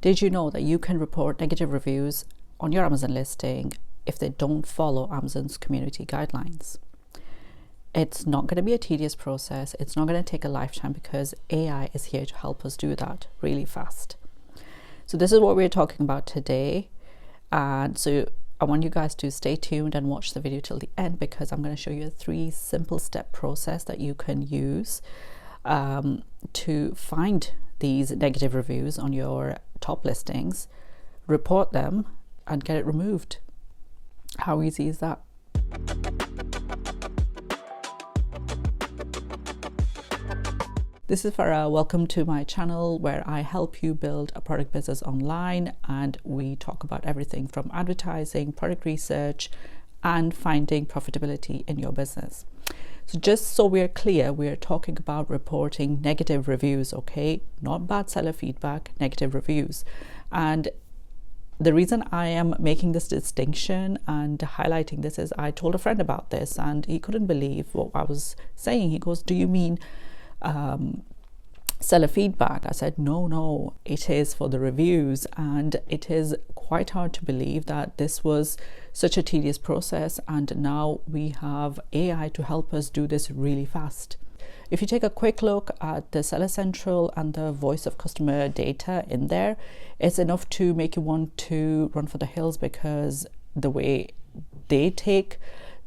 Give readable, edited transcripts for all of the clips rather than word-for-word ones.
Did you know that you can report negative reviews on your Amazon listing if they don't follow Amazon's community guidelines? It's not going to be a tedious process. It's not going to take a lifetime because AI is here to help us do that really fast. So this is what we're talking about today. And so I want you guys to stay tuned and watch the video till the end, because I'm going to show you a 3 simple step process that you can use to find these negative reviews on your top listings, report them, and get it removed. How easy is that? This is Farah. Welcome to my channel where I help you build a product business online, and we talk about everything from advertising, product research, and finding profitability in your business. So just so we're clear, we're talking about reporting negative reviews, okay? Not bad seller feedback, negative reviews. And the reason I am making this distinction and highlighting this is I told a friend about this and he couldn't believe what I was saying. He goes, "Do you mean seller feedback?" I said, no, it is for the reviews. And it is quite hard to believe that this was such a tedious process, and now we have AI to help us do this really fast. If you take a quick look at the Seller Central and the voice of customer data in there, it's enough to make you want to run for the hills, because the way they take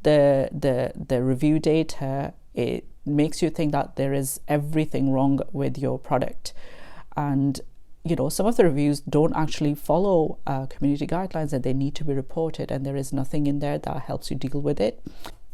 the review data, it makes you think that there is everything wrong with your product. And you know, some of the reviews don't actually follow community guidelines, and they need to be reported, and there is nothing in there that helps you deal with it.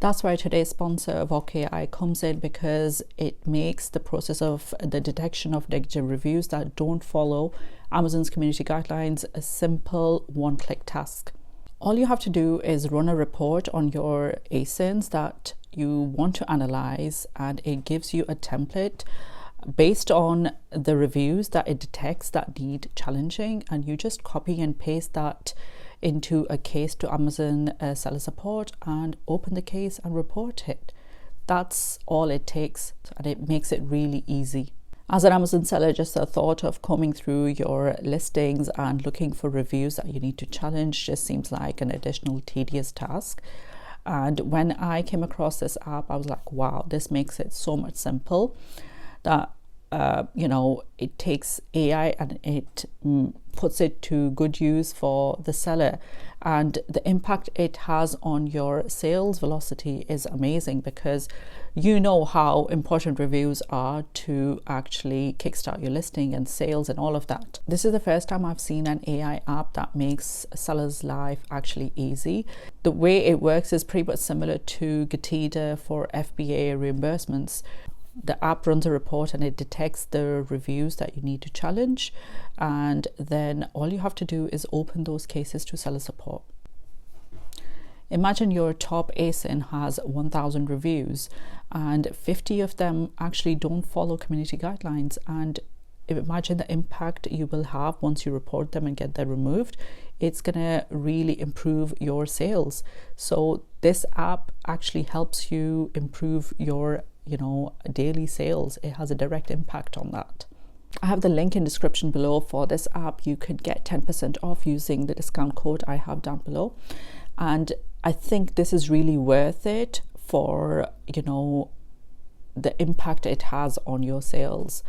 That's why today's sponsor VOC.AI comes in, because it makes the process of the detection of negative reviews that don't follow Amazon's community guidelines a simple one-click task. All you have to do is run a report on your ASINs that you want to analyze, and it gives you a template based on the reviews that it detects that need challenging, and you just copy and paste that into a case to Amazon seller support and open the case and report it. That's all it takes, and it makes it really easy. As an Amazon seller, just the thought of combing through your listings and looking for reviews that you need to challenge just seems like an additional tedious task. And when I came across this app, I was like, wow, this makes it so much simple that it takes AI and it puts it to good use for the seller. And the impact it has on your sales velocity is amazing, because you know how important reviews are to actually kickstart your listing and sales and all of that. This is the first time I've seen an AI app that makes a seller's life actually easy. The way it works is pretty much similar to Getida for FBA reimbursements. The app runs a report and it detects the reviews that you need to challenge, and then all you have to do is open those cases to seller support. Imagine your top ASIN has 1,000 reviews and 50 of them actually don't follow community guidelines, and imagine the impact you will have once you report them and get them removed. It's gonna really improve your sales. So this app actually helps you improve your daily sales. It has a direct impact on that. I have the link in description below for this app. You could get 10% off using the discount code I have down below. And I think this is really worth it for, the impact it has on your sales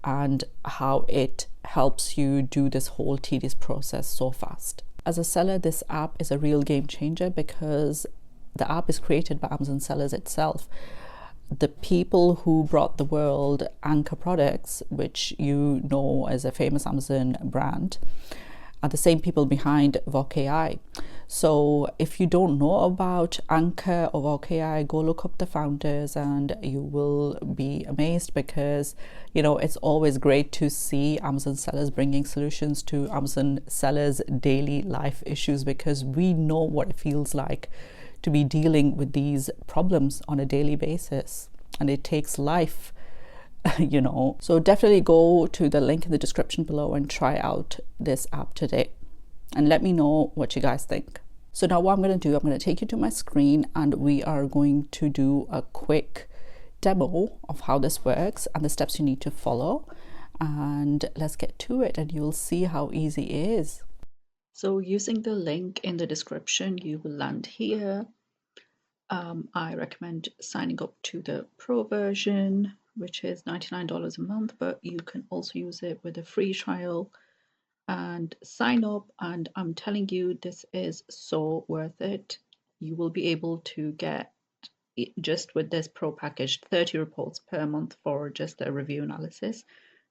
and how it helps you do this whole tedious process so fast. As a seller, this app is a real game changer, because the app is created by Amazon sellers itself. The people who brought the world Anchor products, which you know as a famous Amazon brand, are the same people behind VOC.AI. So if you don't know about Anchor or VOC.AI, go look up the founders and you will be amazed, because it's always great to see Amazon sellers bringing solutions to Amazon sellers' daily life issues, because we know what it feels like to be dealing with these problems on a daily basis, and it takes life. So definitely go to the link in the description below and try out this app today, and let me know what you guys think. So now what I'm going to do, I'm going to take you to my screen and we are going to do a quick demo of how this works and the steps you need to follow. and let's get to it, and you'll see how easy it is. So using the link in the description, you will land here. I recommend signing up to the pro version, which is $99 a month, but you can also use it with a free trial and sign up. And I'm telling you, this is so worth it. You will be able to get, just with this pro package, 30 reports per month for just a review analysis,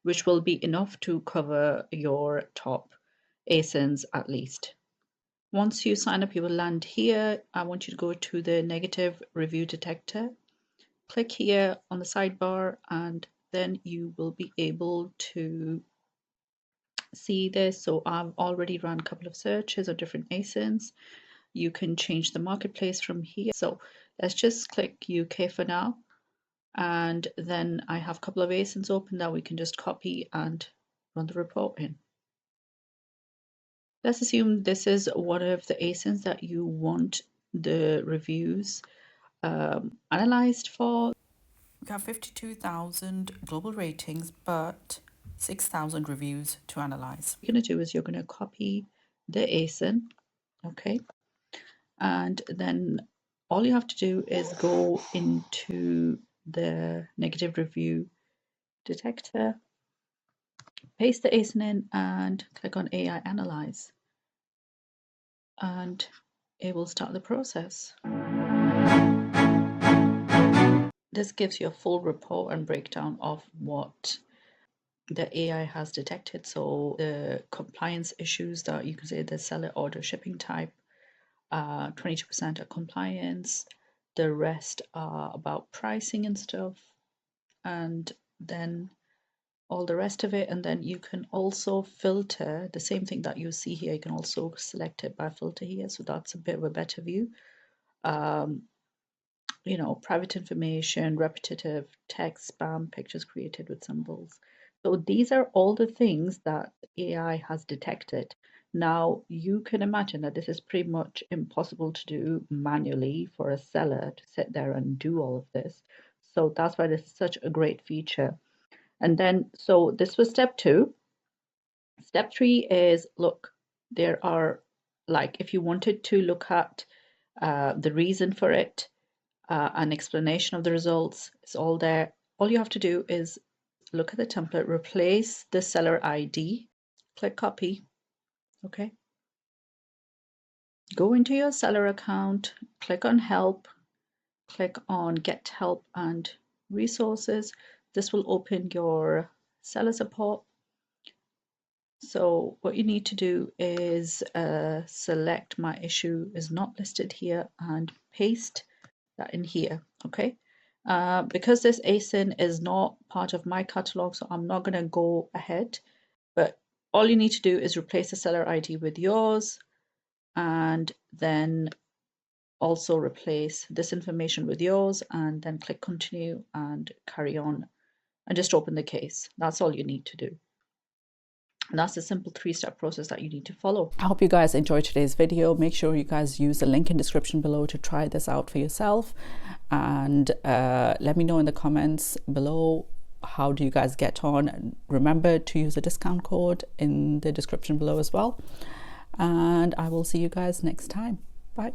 which will be enough to cover your top ASINs at least. Once you sign up, you will land here. I want you to go to the negative review detector. Click here on the sidebar, and then you will be able to see this. So I've already run a couple of searches of different ASINs. You can change the marketplace from here. So let's just click UK for now. And then I have a couple of ASINs open that we can just copy and run the report in. Let's assume this is one of the ASINs that you want the reviews analyzed for. We have 52,000 global ratings, but 6,000 reviews to analyze. What you're going to do is you're going to copy the ASIN, okay? And then all you have to do is go into the negative review detector, paste the ASIN in, and click on AI Analyze. And it will start the process. This gives you a full report and breakdown of what the AI has detected. So the compliance issues that you can say the seller order shipping type, 22% are compliance. The rest are about pricing and stuff, and then all the rest of it. And then you can also filter the same thing that you see here. You can also select it by filter here. So that's a bit of a better view. You know, private information, repetitive text, spam, pictures created with symbols. So these are all the things that AI has detected. Now you can imagine that this is pretty much impossible to do manually for a seller to sit there and do all of this. So that's why this is such a great feature. And then, so this was step 2. Step 3 is, look, there are, like, if you wanted to look at the reason for it, an explanation of the results, it's all there. All you have to do is look at the template, replace the seller ID, click copy, okay? Go into your seller account, click on help, click on get help and resources. This will open your seller support. So what you need to do is select my issue is not listed here and paste that in here, okay? Because this ASIN is not part of my catalog, so I'm not going to go ahead, but all you need to do is replace the seller ID with yours, and then also replace this information with yours, and then click continue and carry on and just open the case. That's all you need to do. And that's a simple 3-step process that you need to follow. I hope you guys enjoyed today's video. Make sure you guys use the link in the description below to try this out for yourself. And let me know in the comments below, how do you guys get on? Remember to use the discount code in the description below as well. And I will see you guys next time. Bye.